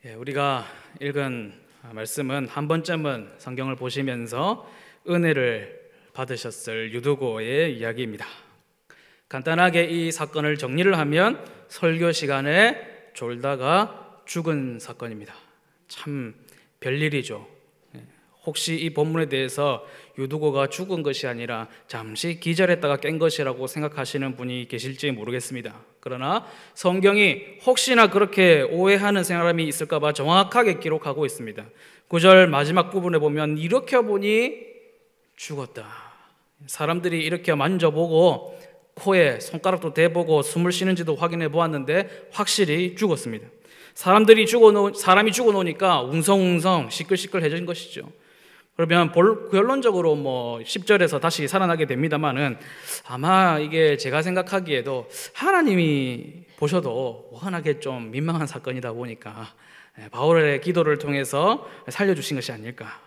우리가 읽은 말씀은 한 번쯤은 성경을 보시면서 은혜를 받으셨을 유두고의 이야기입니다. 간단하게 이 사건을 정리를 하면 설교 시간에 졸다가 죽은 사건입니다. 참 별일이죠. 혹시 이 본문에 대해서 유두고가 죽은 것이 아니라 잠시 기절했다가 깬 것이라고 생각하시는 분이 계실지 모르겠습니다. 그러나 성경이 혹시나 그렇게 오해하는 사람이 있을까 봐 정확하게 기록하고 있습니다. 9절 마지막 부분에 보면 일으켜 보니 죽었다. 사람들이 이렇게 만져보고 코에 손가락도 대보고 숨을 쉬는지도 확인해 보았는데 확실히 죽었습니다. 사람이 죽어 놓으니까 웅성웅성 시끌시끌해진 것이죠. 그러면 결론적으로 10절에서 다시 살아나게 됩니다만은 아마 이게 제가 생각하기에도 하나님이 보셔도 워낙에 좀 민망한 사건이다 보니까 바울의 기도를 통해서 살려주신 것이 아닐까.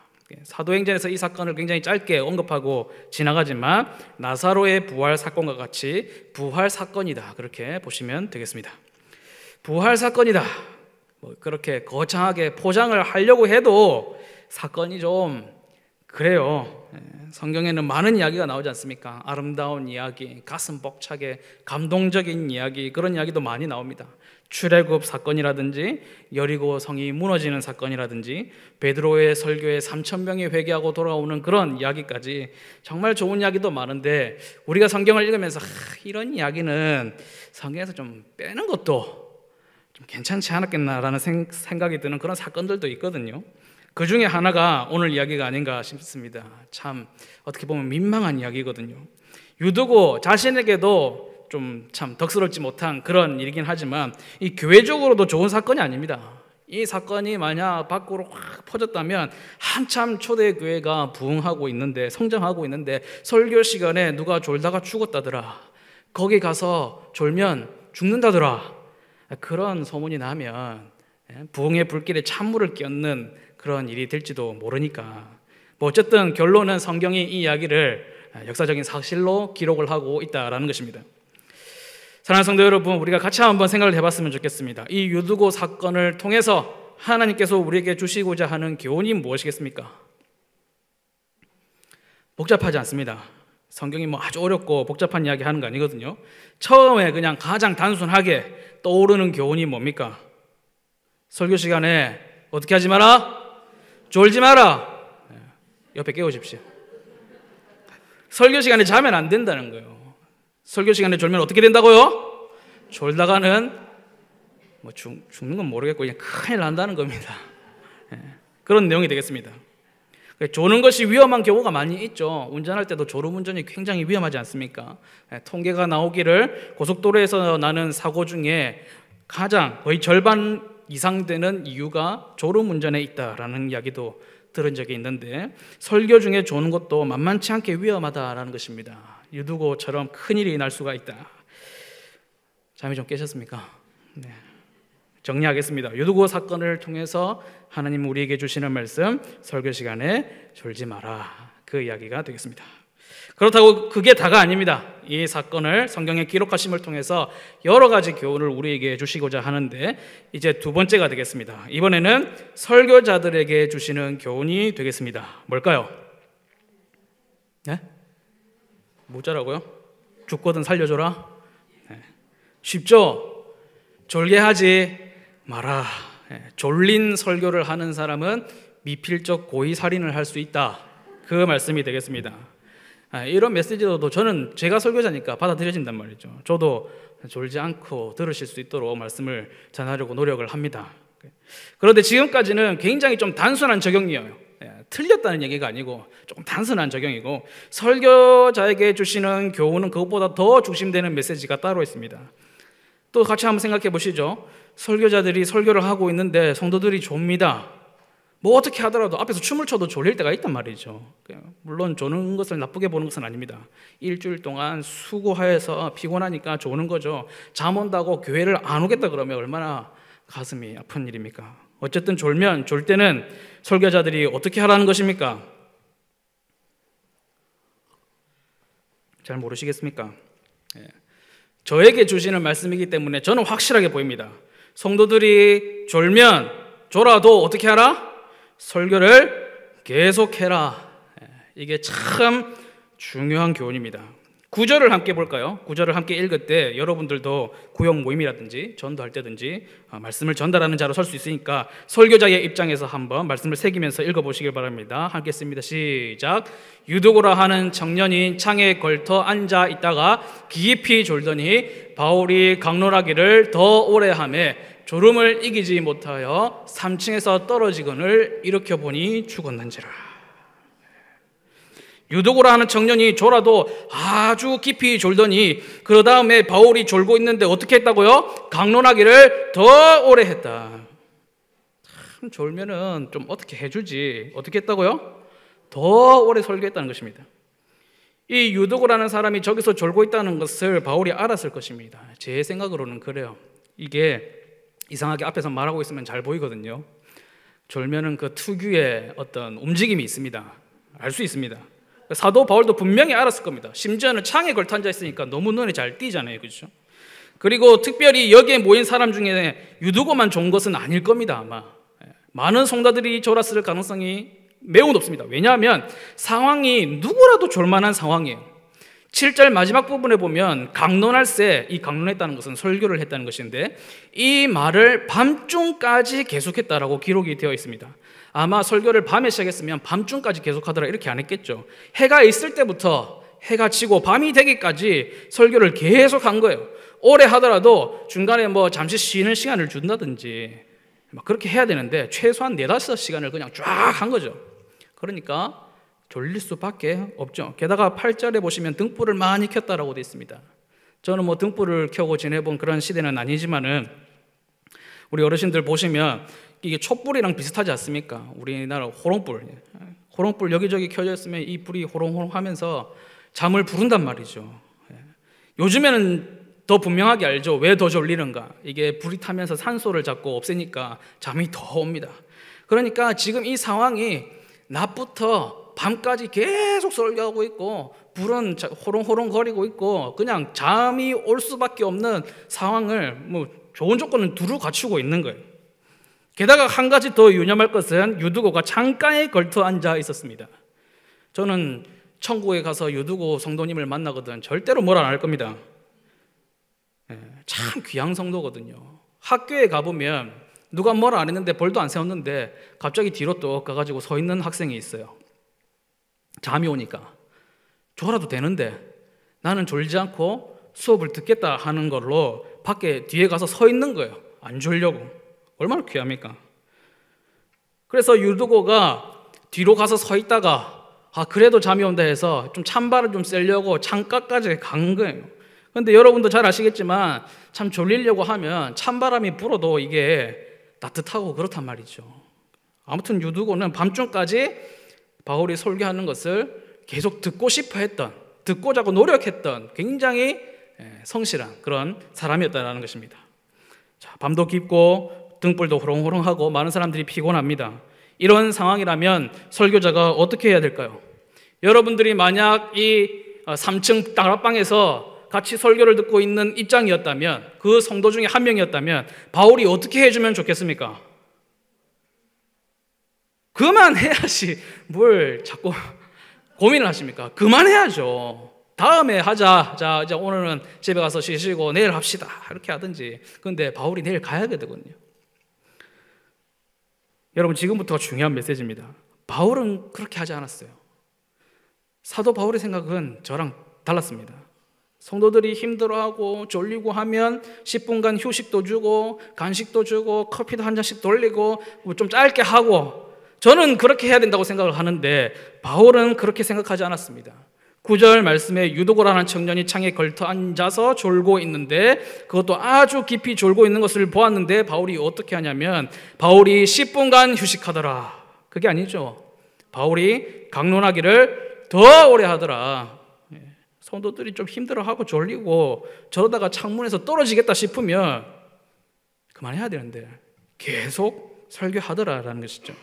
사도행전에서 이 사건을 굉장히 짧게 언급하고 지나가지만 나사로의 부활 사건과 같이 부활 사건이다, 그렇게 보시면 되겠습니다. 부활 사건이다, 그렇게 거창하게 포장을 하려고 해도 사건이 좀 그래요. 성경에는 많은 이야기가 나오지 않습니까? 아름다운 이야기, 가슴 벅차게 감동적인 이야기, 그런 이야기도 많이 나옵니다. 출애굽 사건이라든지 여리고 성이 무너지는 사건이라든지 베드로의 설교에 3,000명이 회개하고 돌아오는 그런 이야기까지 정말 좋은 이야기도 많은데 우리가 성경을 읽으면서 이런 이야기는 성경에서 좀 빼는 것도 좀 괜찮지 않았겠나라는 생각이 드는 그런 사건들도 있거든요. 그 중에 하나가 오늘 이야기가 아닌가 싶습니다. 참 어떻게 보면 민망한 이야기거든요. 유두고 자신에게도 좀 참 덕스럽지 못한 그런 일이긴 하지만 이 교회적으로도 좋은 사건이 아닙니다. 이 사건이 만약 밖으로 확 퍼졌다면 한참 초대교회가 부흥하고 있는데, 성장하고 있는데 설교 시간에 누가 졸다가 죽었다더라, 거기 가서 졸면 죽는다더라, 그런 소문이 나면 부흥의 불길에 찬물을 끼얹는 그런 일이 될지도 모르니까 어쨌든 결론은 성경이 이 이야기를 역사적인 사실로 기록을 하고 있다라는 것입니다. 사랑하는 성도 여러분, 우리가 같이 한번 생각을 해봤으면 좋겠습니다. 이 유두고 사건을 통해서 하나님께서 우리에게 주시고자 하는 교훈이 무엇이겠습니까? 복잡하지 않습니다. 성경이 아주 어렵고 복잡한 이야기 하는 거 아니거든요. 처음에 그냥 가장 단순하게 떠오르는 교훈이 뭡니까? 설교 시간에 어떻게 하지 마라? 졸지 마라. 옆에 깨우십시오. 설교 시간에 자면 안 된다는 거예요. 설교 시간에 졸면 어떻게 된다고요? 졸다가는 죽는 건 모르겠고 그냥 큰일 난다는 겁니다. 그런 내용이 되겠습니다. 조는 것이 위험한 경우가 많이 있죠. 운전할 때도 졸음운전이 굉장히 위험하지 않습니까? 통계가 나오기를 고속도로에서 나는 사고 중에 거의 절반 이상 되는 이유가 졸음운전에 있다라는 이야기도 들은 적이 있는데 설교 중에 조는 것도 만만치 않게 위험하다라는 것입니다. 유두고처럼 큰일이 날 수가 있다. 잠이 좀 깨셨습니까? 네. 정리하겠습니다. 유두고 사건을 통해서 하나님 우리에게 주시는 말씀, 설교 시간에 졸지 마라, 그 이야기가 되겠습니다. 그렇다고 그게 다가 아닙니다. 이 사건을 성경에 기록하심을 통해서 여러 가지 교훈을 우리에게 주시고자 하는데 이제 두 번째가 되겠습니다. 이번에는 설교자들에게 주시는 교훈이 되겠습니다. 뭘까요? 네? 뭐자라고요? 죽거든 살려줘라? 네. 쉽죠? 졸게 하지 마라. 졸린 설교를 하는 사람은 미필적 고의살인을 할 수 있다, 그 말씀이 되겠습니다. 이런 메시지도 저는 제가 설교자니까 받아들여진단 말이죠. 저도 졸지 않고 들으실 수 있도록 말씀을 전하려고 노력을 합니다. 그런데 지금까지는 굉장히 좀 단순한 적용이에요. 틀렸다는 얘기가 아니고 조금 단순한 적용이고, 설교자에게 주시는 교훈은 그것보다 더 중심되는 메시지가 따로 있습니다. 또 같이 한번 생각해 보시죠. 설교자들이 설교를 하고 있는데 성도들이 좁니다. 어떻게 하더라도 앞에서 춤을 춰도 졸릴 때가 있단 말이죠. 물론 조는 것을 나쁘게 보는 것은 아닙니다. 일주일 동안 수고해서 피곤하니까 조는 거죠. 잠 온다고 교회를 안 오겠다 그러면 얼마나 가슴이 아픈 일입니까? 어쨌든 졸 때는 설교자들이 어떻게 하라는 것입니까? 잘 모르시겠습니까? 저에게 주시는 말씀이기 때문에 저는 확실하게 보입니다. 성도들이 졸면 졸아도 어떻게 하라? 설교를 계속해라. 이게 참 중요한 교훈입니다. 구절을 함께 볼까요? 구절을 함께 읽을 때 여러분들도 구역 모임이라든지 전도할 때든지 말씀을 전달하는 자로 설 수 있으니까 설교자의 입장에서 한번 말씀을 새기면서 읽어보시길 바랍니다. 함께 씁니다. 시작. 유두고라 하는 청년이 창에 걸터 앉아 있다가 깊이 졸더니 바울이 강론하기를 더 오래 하매 졸음을 이기지 못하여 3층에서 떨어지거늘 일으켜 보니 죽었는지라. 유두고라 하는 청년이 졸아도 아주 깊이 졸더니 그 다음에 바울이 졸고 있는데 어떻게 했다고요? 강론하기를 더 오래 했다. 참 졸면은 좀 어떻게 해주지. 어떻게 했다고요? 더 오래 설교했다는 것입니다. 이 유두고라는 사람이 저기서 졸고 있다는 것을 바울이 알았을 것입니다. 제 생각으로는 그래요. 이게 이상하게 앞에서 말하고 있으면 잘 보이거든요. 졸면은 그 특유의 어떤 움직임이 있습니다. 알 수 있습니다. 사도 바울도 분명히 알았을 겁니다. 심지어는 창에 걸터 앉아 있으니까 너무 눈에 잘 띄잖아요, 그렇죠? 그리고 특별히 여기에 모인 사람 중에 유두고만 좋은 것은 아닐 겁니다. 아마 많은 성도들이 졸았을 가능성이 매우 높습니다. 왜냐하면 상황이 누구라도 졸만한 상황이에요. 7절 마지막 부분에 보면 강론할세, 이 강론했다는 것은 설교를 했다는 것인데 이 말을 밤중까지 계속했다라고 기록이 되어 있습니다. 아마 설교를 밤에 시작했으면 밤중까지 계속하더라 이렇게 안 했겠죠. 해가 있을 때부터 해가 지고 밤이 되기까지 설교를 계속 한 거예요. 오래 하더라도 중간에 뭐 잠시 쉬는 시간을 준다든지 막 그렇게 해야 되는데 최소한 4-5시간을 그냥 쫙 한 거죠. 그러니까 졸릴 수밖에 없죠. 게다가 8절에 보시면 등불을 많이 켰다라고 되어 있습니다. 저는 뭐 등불을 켜고 지내본 그런 시대는 아니지만은 우리 어르신들 보시면 이게 촛불이랑 비슷하지 않습니까? 우리나라 호롱불 여기저기 켜져 있으면 이 불이 호롱호롱 하면서 잠을 부른단 말이죠. 요즘에는 더 분명하게 알죠. 왜 더 졸리는가? 이게 불이 타면서 산소를 자꾸 없애니까 잠이 더 옵니다. 그러니까 지금 이 상황이 낮부터 밤까지 계속 설교하고 있고 불은 호롱호롱 거리고 있고 그냥 잠이 올 수밖에 없는 상황을 뭐 좋은 조건은 두루 갖추고 있는 거예요. 게다가 한 가지 더 유념할 것은 유두고가 창가에 걸터 앉아 있었습니다. 저는 천국에 가서 유두고 성도님을 만나거든 절대로 뭐라 안 할 겁니다. 참 귀한 성도거든요. 학교에 가보면 누가 뭐라 안 했는데 벌도 안 세웠는데 갑자기 뒤로 또 가가지고 서 있는 학생이 있어요. 잠이 오니까 졸아도 되는데 나는 졸지 않고 수업을 듣겠다 하는 걸로 밖에 뒤에 가서 서 있는 거예요. 안 졸려고. 얼마나 귀합니까? 그래서 유두고가 뒤로 가서 서 있다가 그래도 잠이 온다 해서 좀 찬바람 좀 쐬려고 창가까지 간 거예요. 그런데 여러분도 잘 아시겠지만 참 졸리려고 하면 찬바람이 불어도 이게 따뜻하고 그렇단 말이죠. 아무튼 유두고는 밤중까지 바울이 설교하는 것을 계속 듣고 싶어 했던, 듣고자 하고 노력했던 굉장히 성실한 그런 사람이었다는 것입니다. 자, 밤도 깊고 등불도 호롱호롱하고 많은 사람들이 피곤합니다. 이런 상황이라면 설교자가 어떻게 해야 될까요? 여러분들이 만약 이 3층 다락방에서 같이 설교를 듣고 있는 입장이었다면, 그 성도 중에 한 명이었다면 바울이 어떻게 해주면 좋겠습니까? 그만해야지 뭘 자꾸 고민을 하십니까? 그만해야죠. 다음에 하자. 자, 이제 오늘은 집에 가서 쉬시고 내일 합시다. 이렇게 하든지. 그런데 바울이 내일 가야 되거든요. 여러분, 지금부터가 중요한 메시지입니다. 바울은 그렇게 하지 않았어요. 사도 바울의 생각은 저랑 달랐습니다. 성도들이 힘들어하고 졸리고 하면 10분간 휴식도 주고 간식도 주고 커피도 한 잔씩 돌리고 좀 짧게 하고, 저는 그렇게 해야 된다고 생각을 하는데 바울은 그렇게 생각하지 않았습니다. 9절 말씀에 유두고라는 청년이 창에 걸터 앉아서 졸고 있는데, 그것도 아주 깊이 졸고 있는 것을 보았는데 바울이 어떻게 하냐면 바울이 10분간 휴식하더라. 그게 아니죠. 바울이 강론하기를 더 오래 하더라. 성도들이 좀 힘들어하고 졸리고 저러다가 창문에서 떨어지겠다 싶으면 그만해야 되는데 계속 설교하더라라는 것이죠.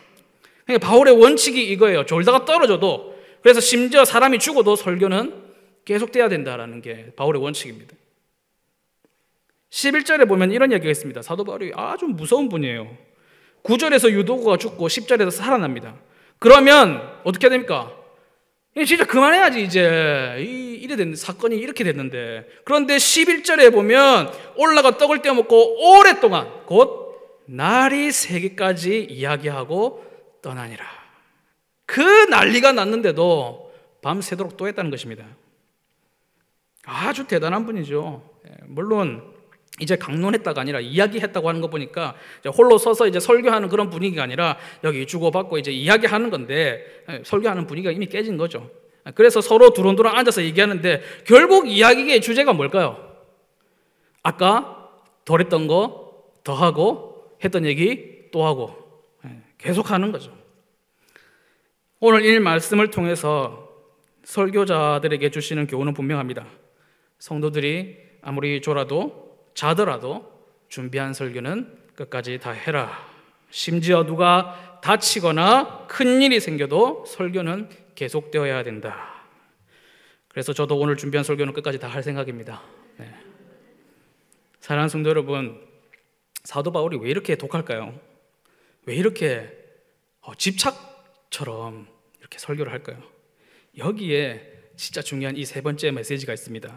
그러니까 바울의 원칙이 이거예요. 졸다가 떨어져도, 그래서 심지어 사람이 죽어도 설교는 계속돼야 된다라는 게 바울의 원칙입니다. 11절에 보면 이런 이야기가 있습니다. 사도 바울이 아주 무서운 분이에요. 9절에서 유도구가 죽고 10절에서 살아납니다. 그러면 어떻게 됩니까? 진짜 그만해야지 이제 이래 됐는데, 사건이 이렇게 됐는데. 그런데 11절에 보면 올라가 떡을 떼어 먹고 오랫동안 곧 날이 새기까지 이야기하고 떠나니라. 그 난리가 났는데도 밤새도록 또 했다는 것입니다. 아주 대단한 분이죠. 물론 이제 강론했다가 아니라 이야기했다고 하는 거 보니까 홀로 서서 이제 설교하는 그런 분위기가 아니라 여기 주고받고 이제 이야기하는 건데, 설교하는 분위기가 이미 깨진 거죠. 그래서 서로 두런두런 앉아서 얘기하는데 결국 이야기의 주제가 뭘까요? 아까 덜 했던 거 더 하고 했던 얘기 또 하고 계속 하는 거죠. 오늘 이 말씀을 통해서 설교자들에게 주시는 교훈은 분명합니다. 성도들이 아무리 졸아도 자더라도 준비한 설교는 끝까지 다 해라. 심지어 누가 다치거나 큰일이 생겨도 설교는 계속되어야 된다. 그래서 저도 오늘 준비한 설교는 끝까지 다 할 생각입니다. 사랑하는 성도 여러분, 사도 바울이 왜 이렇게 독할까요? 왜 이렇게 집착처럼 이렇게 설교를 할까요? 여기에 진짜 중요한 이 세 번째 메시지가 있습니다.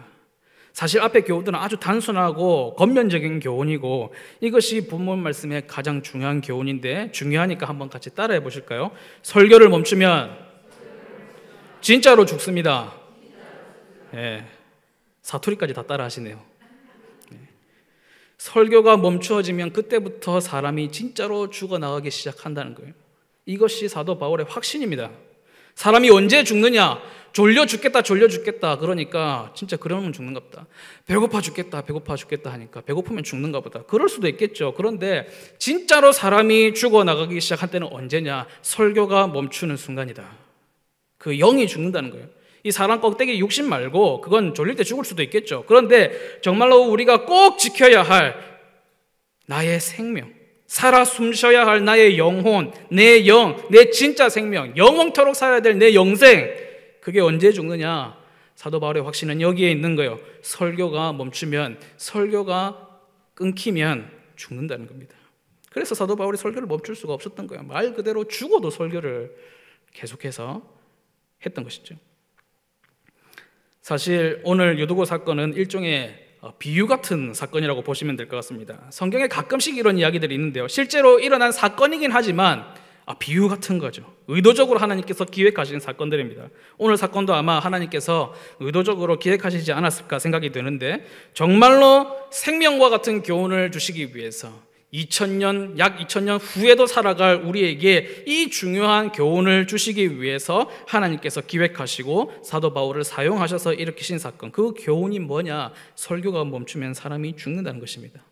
사실 앞에 교훈들은 아주 단순하고 겉면적인 교훈이고 이것이 본문 말씀의 가장 중요한 교훈인데, 중요하니까 한번 같이 따라해 보실까요? 설교를 멈추면 진짜로 죽습니다. 사투리까지 다 따라 하시네요. 설교가 멈추어지면 그때부터 사람이 진짜로 죽어나가기 시작한다는 거예요. 이것이 사도 바울의 확신입니다. 사람이 언제 죽느냐? 졸려 죽겠다, 졸려 죽겠다. 그러니까 진짜 그러면 죽는가 보다. 배고파 죽겠다, 배고파 죽겠다 하니까 배고프면 죽는가 보다. 그럴 수도 있겠죠. 그런데 진짜로 사람이 죽어나가기 시작할 때는 언제냐? 설교가 멈추는 순간이다. 그 영이 죽는다는 거예요. 이 사람 껍데기 욕심 말고, 그건 졸릴 때 죽을 수도 있겠죠. 그런데 정말로 우리가 꼭 지켜야 할 나의 생명, 살아 숨쉬어야 할 나의 영혼, 내 영, 내 진짜 생명, 영원토록 살아야 될 내 영생, 그게 언제 죽느냐? 사도 바울의 확신은 여기에 있는 거예요. 설교가 멈추면, 설교가 끊기면 죽는다는 겁니다. 그래서 사도 바울이 설교를 멈출 수가 없었던 거예요. 말 그대로 죽어도 설교를 계속해서 했던 것이죠. 사실 오늘 유두고 사건은 일종의 비유 같은 사건이라고 보시면 될 것 같습니다. 성경에 가끔씩 이런 이야기들이 있는데요, 실제로 일어난 사건이긴 하지만 비유 같은 거죠. 의도적으로 하나님께서 기획하신 사건들입니다. 오늘 사건도 아마 하나님께서 의도적으로 기획하시지 않았을까 생각이 드는데, 정말로 생명과 같은 교훈을 주시기 위해서 약 2000년 후에도 살아갈 우리에게 이 중요한 교훈을 주시기 위해서 하나님께서 기획하시고 사도 바울을 사용하셔서 일으키신 사건, 그 교훈이 뭐냐? 설교가 멈추면 사람이 죽는다는 것입니다.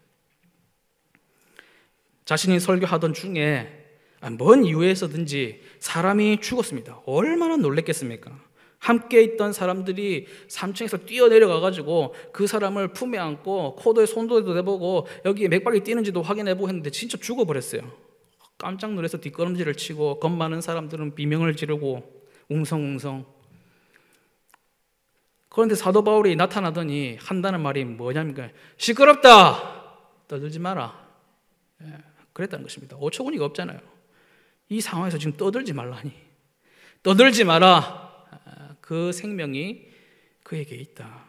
자신이 설교하던 중에 뭔 이유에서든지 사람이 죽었습니다. 얼마나 놀랬겠습니까? 함께 있던 사람들이 3층에서 뛰어내려가가지고 그 사람을 품에 안고 코도에 손도 대보고 여기에 맥박이 뛰는지도 확인해보고 했는데 진짜 죽어버렸어요. 깜짝 놀라서 뒷걸음질을 치고 겁 많은 사람들은 비명을 지르고 웅성웅성. 그런데 사도 바울이 나타나더니 한다는 말이 뭐냐니까, 시끄럽다, 떠들지 마라. 그랬다는 것입니다. 어처구니가 없잖아요. 이 상황에서 지금 떠들지 말라니, 떠들지 마라. 그 생명이 그에게 있다.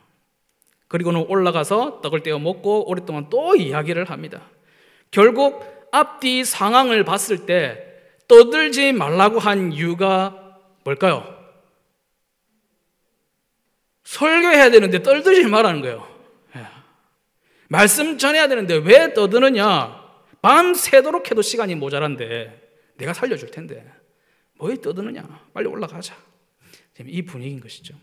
그리고는 올라가서 떡을 떼어 먹고 오랫동안 또 이야기를 합니다. 결국 앞뒤 상황을 봤을 때 떠들지 말라고 한 이유가 뭘까요? 설교해야 되는데 떠들지 말라는 거예요. 말씀 전해야 되는데 왜 떠드느냐? 밤새도록 해도 시간이 모자란데 내가 살려줄 텐데 뭐에 떠드느냐? 빨리 올라가자. 이 분위기인 것이죠.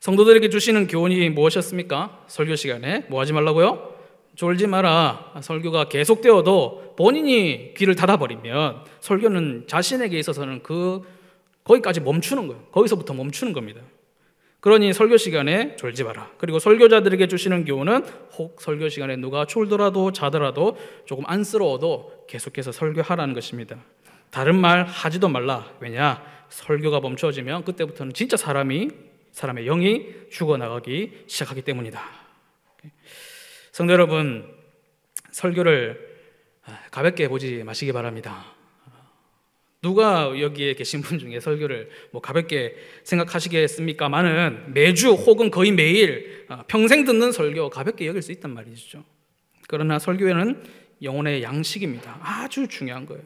성도들에게 주시는 교훈이 무엇이었습니까? 설교 시간에 뭐 하지 말라고요? 졸지 마라. 설교가 계속되어도 본인이 귀를 닫아버리면 설교는 자신에게 있어서는 거기까지 멈추는 거예요. 거기서부터 멈추는 겁니다. 그러니 설교 시간에 졸지 마라. 그리고 설교자들에게 주시는 교훈은 혹 설교 시간에 누가 졸더라도 자더라도 조금 안쓰러워도 계속해서 설교하라는 것입니다. 다른 말 하지도 말라. 왜냐? 설교가 멈춰지면 그때부터는 진짜 사람의 영이 죽어나가기 시작하기 때문이다. 성도 여러분, 설교를 가볍게 보지 마시기 바랍니다. 누가 여기에 계신 분 중에 설교를 가볍게 생각하시겠습니까마는 매주 혹은 거의 매일 평생 듣는 설교 가볍게 여길 수 있단 말이죠. 그러나 설교에는 영혼의 양식입니다. 아주 중요한 거예요.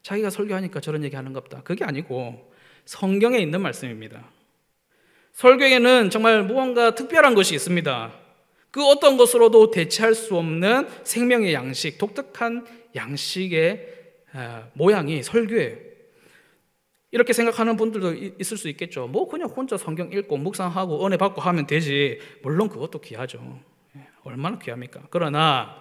자기가 설교하니까 저런 얘기 하는 것다, 그게 아니고 성경에 있는 말씀입니다. 설교에는 정말 무언가 특별한 것이 있습니다. 그 어떤 것으로도 대체할 수 없는 생명의 양식, 독특한 양식의 모양이 설교예요. 이렇게 생각하는 분들도 있을 수 있겠죠. 그냥 혼자 성경 읽고 묵상하고 은혜 받고 하면 되지. 물론 그것도 귀하죠. 얼마나 귀합니까? 그러나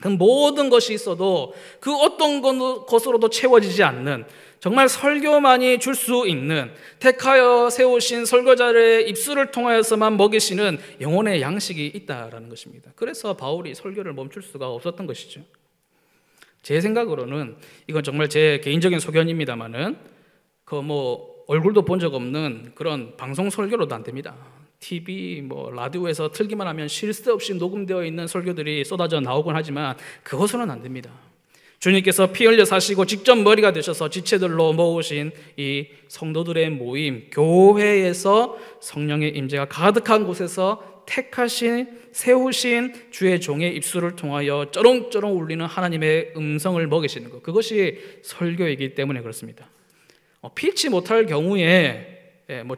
그 모든 것이 있어도 그 어떤 것으로도 채워지지 않는, 정말 설교만이 줄 수 있는, 택하여 세우신 설교자의 입술을 통하여서만 먹이시는 영혼의 양식이 있다라는 것입니다. 그래서 바울이 설교를 멈출 수가 없었던 것이죠. 제 생각으로는, 이건 정말 제 개인적인 소견입니다만은, 얼굴도 본 적 없는 그런 방송 설교로도 안 됩니다. TV, 라디오에서 틀기만 하면 쉴 새 없이 녹음되어 있는 설교들이 쏟아져 나오곤 하지만 그것으로는 안 됩니다. 주님께서 피 흘려 사시고 직접 머리가 되셔서 지체들로 모으신 이 성도들의 모임, 교회에서 성령의 임재가 가득한 곳에서 택하신, 세우신 주의 종의 입술을 통하여 쩌렁쩌렁 울리는 하나님의 음성을 먹이시는 것, 그것이 설교이기 때문에 그렇습니다. 필치 못할 경우에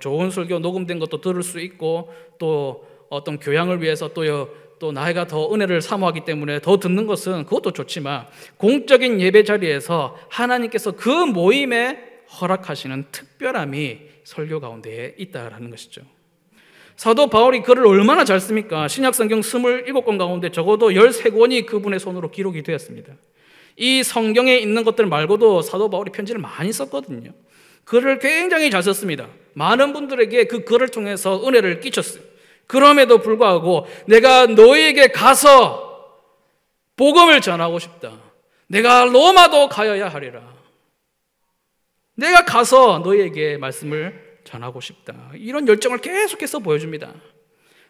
좋은 설교 녹음된 것도 들을 수 있고, 또 어떤 교양을 위해서 또 나이가 더 은혜를 사모하기 때문에 더 듣는 것은 그것도 좋지만, 공적인 예배 자리에서 하나님께서 그 모임에 허락하시는 특별함이 설교 가운데에 있다라는 것이죠. 사도 바울이 글을 얼마나 잘 씁니까? 신약성경 27권 가운데 적어도 13권이 그분의 손으로 기록이 되었습니다. 이 성경에 있는 것들 말고도 사도 바울이 편지를 많이 썼거든요. 글을 굉장히 잘 썼습니다. 많은 분들에게 그 글을 통해서 은혜를 끼쳤어요. 그럼에도 불구하고 내가 너희에게 가서 복음을 전하고 싶다. 내가 로마도 가야 하리라. 내가 가서 너희에게 말씀을 전하고 싶다. 이런 열정을 계속해서 보여줍니다.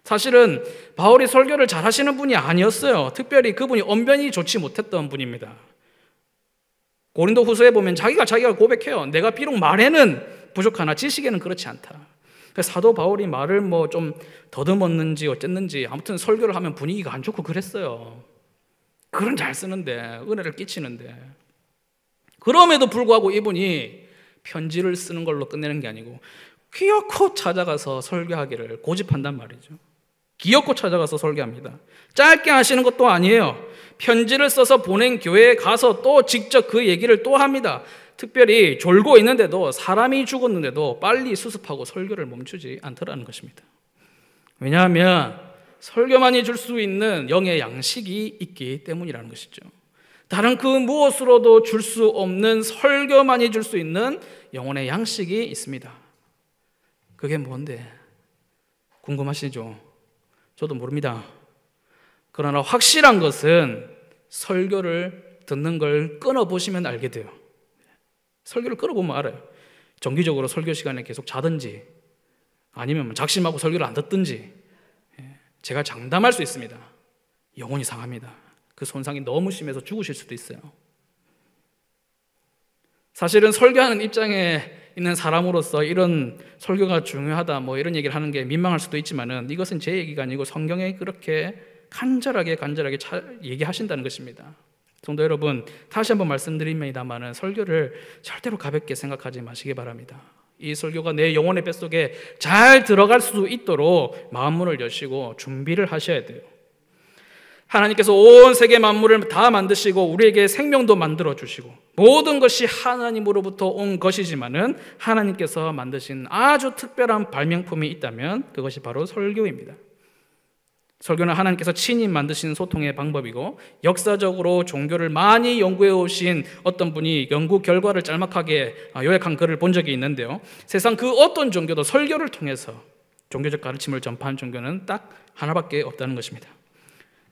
사실은 바울이 설교를 잘하시는 분이 아니었어요. 특별히 그분이 언변이 좋지 못했던 분입니다. 고린도 후서에 보면 자기가 고백해요. 내가 비록 말에는 부족하나 지식에는 그렇지 않다. 사도 바울이 말을 좀 더듬었는지 어쨌는지 아무튼 설교를 하면 분위기가 안 좋고 그랬어요. 글은 잘 쓰는데, 은혜를 끼치는데, 그럼에도 불구하고 이분이 편지를 쓰는 걸로 끝내는 게 아니고 기어코 찾아가서 설교하기를 고집한단 말이죠. 기어코 찾아가서 설교합니다. 짧게 하시는 것도 아니에요. 편지를 써서 보낸 교회에 가서 또 직접 그 얘기를 또 합니다. 특별히 졸고 있는데도, 사람이 죽었는데도 빨리 수습하고 설교를 멈추지 않더라는 것입니다. 왜냐하면 설교만이 줄 수 있는 영의 양식이 있기 때문이라는 것이죠. 다른 그 무엇으로도 줄 수 없는, 설교만이 줄 수 있는 영혼의 양식이 있습니다. 그게 뭔데? 궁금하시죠? 저도 모릅니다. 그러나 확실한 것은 설교를 듣는 걸 끊어보시면 알게 돼요. 설교를 끊어보면 알아요. 정기적으로 설교 시간에 계속 자든지 아니면 작심하고 설교를 안 듣든지 제가 장담할 수 있습니다. 영혼이 상합니다. 그 손상이 너무 심해서 죽으실 수도 있어요. 사실은 설교하는 입장에 있는 사람으로서 이런 설교가 중요하다 이런 얘기를 하는 게 민망할 수도 있지만은, 이것은 제 얘기가 아니고 성경에 그렇게 간절하게 얘기하신다는 것입니다. 성도 여러분, 다시 한번 말씀드립니다만은 설교를 절대로 가볍게 생각하지 마시기 바랍니다. 이 설교가 내 영혼의 뱃속에 잘 들어갈 수 있도록 마음문을 여시고 준비를 하셔야 돼요. 하나님께서 온 세계 만물을 다 만드시고 우리에게 생명도 만들어 주시고 모든 것이 하나님으로부터 온 것이지만은 하나님께서 만드신 아주 특별한 발명품이 있다면 그것이 바로 설교입니다. 설교는 하나님께서 친히 만드신 소통의 방법이고, 역사적으로 종교를 많이 연구해 오신 어떤 분이 연구 결과를 짤막하게 요약한 글을 본 적이 있는데요, 세상 그 어떤 종교도 설교를 통해서 종교적 가르침을 전파한 종교는 딱 하나밖에 없다는 것입니다.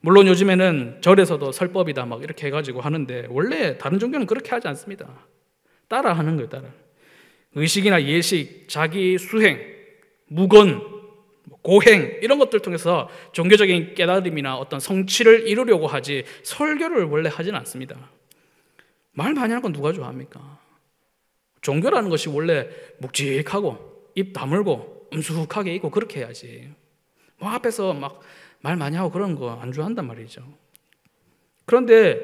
물론 요즘에는 절에서도 설법이다 이렇게 해가지고 하는데, 원래 다른 종교는 그렇게 하지 않습니다. 따라하는 거예요. 따라. 의식이나 예식, 자기 수행, 무건, 고행 이런 것들 통해서 종교적인 깨달음이나 어떤 성취를 이루려고 하지 설교를 원래 하지는 않습니다. 말 많이 하는 건 누가 좋아합니까? 종교라는 것이 원래 묵직하고 입 다물고 엄숙하게 있고 그렇게 해야지. 뭐 앞에서 막 말 많이 하고 그런 거 안 좋아한단 말이죠. 그런데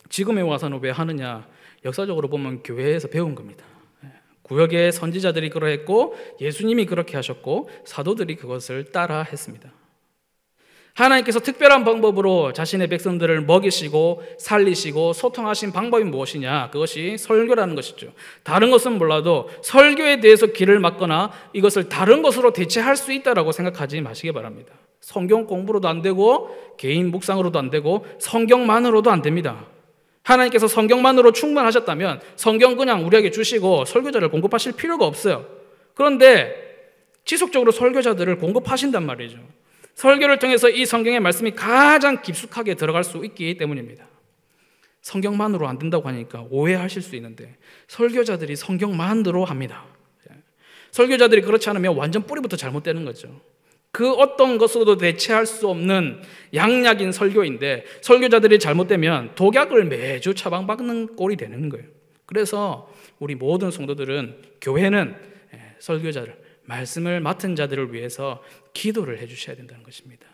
지금에 와서는 왜 하느냐? 역사적으로 보면 교회에서 배운 겁니다. 구약의 선지자들이 그러했고 예수님이 그렇게 하셨고 사도들이 그것을 따라 했습니다. 하나님께서 특별한 방법으로 자신의 백성들을 먹이시고 살리시고 소통하신 방법이 무엇이냐? 그것이 설교라는 것이죠. 다른 것은 몰라도 설교에 대해서 길을 막거나 이것을 다른 것으로 대체할 수 있다라고 생각하지 마시기 바랍니다. 성경 공부로도 안 되고 개인 묵상으로도 안 되고 성경만으로도 안 됩니다. 하나님께서 성경만으로 충분하셨다면 성경 그냥 우리에게 주시고 설교자를 공급하실 필요가 없어요. 그런데 지속적으로 설교자들을 공급하신단 말이죠. 설교를 통해서 이 성경의 말씀이 가장 깊숙하게 들어갈 수 있기 때문입니다. 성경만으로 안 된다고 하니까 오해하실 수 있는데 설교자들이 성경만으로 합니다. 설교자들이 그렇지 않으면 완전 뿌리부터 잘못되는 거죠. 그 어떤 것으로도 대체할 수 없는 양약인 설교인데 설교자들이 잘못되면 독약을 매주 처방받는 꼴이 되는 거예요. 그래서 우리 모든 성도들은 교회는 설교자를 말씀을 맡은 자들을 위해서 기도를 해주셔야 된다는 것입니다.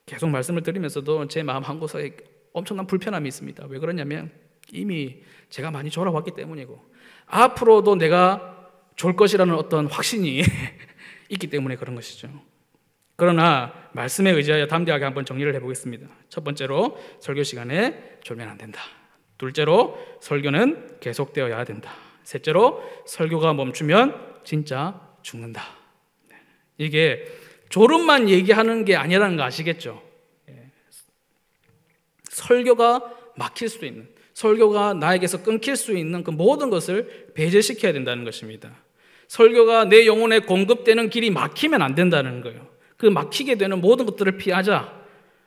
계속 말씀을 드리면서도 제 마음 한구석에 엄청난 불편함이 있습니다. 왜 그러냐면 이미 제가 많이 졸아왔기 때문이고 앞으로도 내가 졸 것이라는 어떤 확신이 있기 때문에 그런 것이죠. 그러나 말씀에 의지하여 담대하게 한번 정리를 해보겠습니다. 첫 번째로 설교 시간에 졸면 안 된다. 둘째로 설교는 계속되어야 된다. 셋째로 설교가 멈추면 진짜 죽는다. 이게 졸음만 얘기하는 게 아니라는 거 아시겠죠? 설교가 막힐 수 있는, 설교가 나에게서 끊길 수 있는 그 모든 것을 배제시켜야 된다는 것입니다. 설교가 내 영혼에 공급되는 길이 막히면 안 된다는 거예요. 그 막히게 되는 모든 것들을 피하자.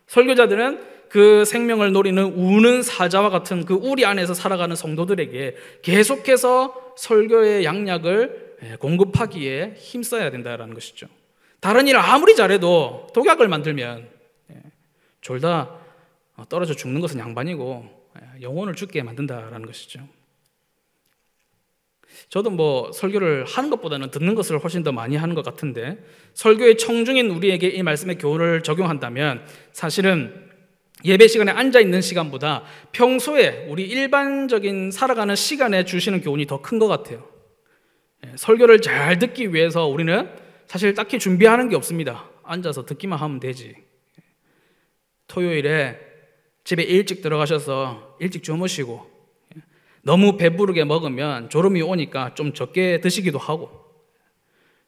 설교자들은 그 생명을 노리는 우는 사자와 같은 그 우리 안에서 살아가는 성도들에게 계속해서 설교의 양약을 공급하기에 힘써야 된다는 것이죠. 다른 일을 아무리 잘해도 독약을 만들면 졸다 떨어져 죽는 것은 양반이고 영혼을 죽게 만든다라는 것이죠. 저도 뭐 설교를 하는 것보다는 듣는 것을 훨씬 더 많이 하는 것 같은데 설교의 청중인 우리에게 이 말씀의 교훈을 적용한다면 사실은 예배 시간에 앉아있는 시간보다 평소에 우리 일반적인 살아가는 시간에 주시는 교훈이 더 큰 것 같아요. 설교를 잘 듣기 위해서 우리는 사실 딱히 준비하는 게 없습니다. 앉아서 듣기만 하면 되지. 토요일에 집에 일찍 들어가셔서 일찍 주무시고 너무 배부르게 먹으면 졸음이 오니까 좀 적게 드시기도 하고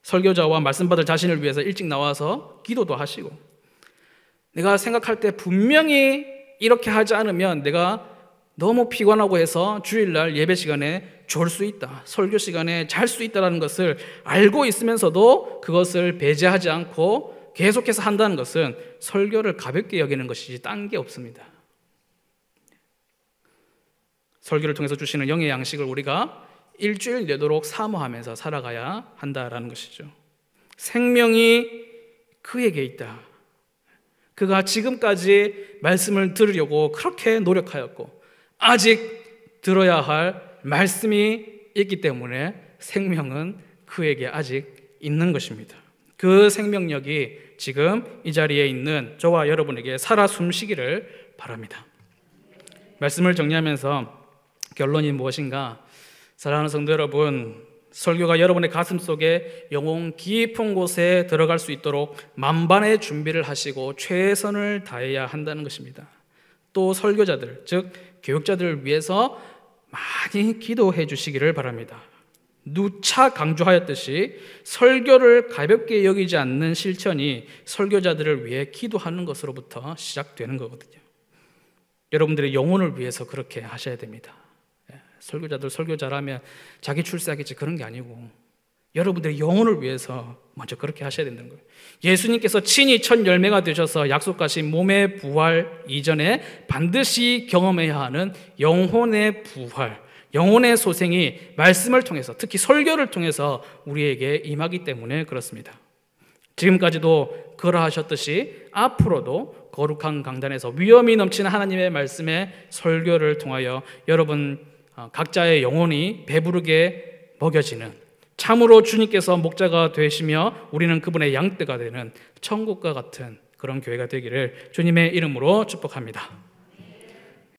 설교자와 말씀 받을 자신을 위해서 일찍 나와서 기도도 하시고 내가 생각할 때 분명히 이렇게 하지 않으면 내가 너무 피곤하고 해서 주일날 예배 시간에 졸 수 있다, 설교 시간에 잘 수 있다는 것을 알고 있으면서도 그것을 배제하지 않고 계속해서 한다는 것은 설교를 가볍게 여기는 것이지 딴 게 없습니다. 설교를 통해서 주시는 영의 양식을 우리가 일주일 내도록 사모하면서 살아가야 한다라는 것이죠. 생명이 그에게 있다. 그가 지금까지 말씀을 들으려고 그렇게 노력하였고 아직 들어야 할 말씀이 있기 때문에 생명은 그에게 아직 있는 것입니다. 그 생명력이 지금 이 자리에 있는 저와 여러분에게 살아 숨쉬기를 바랍니다. 말씀을 정리하면서 결론이 무엇인가? 사랑하는 성도 여러분, 설교가 여러분의 가슴 속에 영혼 깊은 곳에 들어갈 수 있도록 만반의 준비를 하시고 최선을 다해야 한다는 것입니다. 또 설교자들, 즉 교육자들을 위해서 많이 기도해 주시기를 바랍니다. 누차 강조하였듯이 설교를 가볍게 여기지 않는 실천이 설교자들을 위해 기도하는 것으로부터 시작되는 거거든요. 여러분들의 영혼을 위해서 그렇게 하셔야 됩니다. 설교자들 설교자라면 자기 출세하겠지 그런 게 아니고 여러분들의 영혼을 위해서 먼저 그렇게 하셔야 된다는 거예요. 예수님께서 친히 첫 열매가 되셔서 약속하신 몸의 부활 이전에 반드시 경험해야 하는 영혼의 부활, 영혼의 소생이 말씀을 통해서, 특히 설교를 통해서 우리에게 임하기 때문에 그렇습니다. 지금까지도 그러하셨듯이 앞으로도 거룩한 강단에서 위엄이 넘치는 하나님의 말씀의 설교를 통하여 여러분 각자의 영혼이 배부르게 먹여지는, 참으로 주님께서 목자가 되시며 우리는 그분의 양떼가 되는 천국과 같은 그런 교회가 되기를 주님의 이름으로 축복합니다.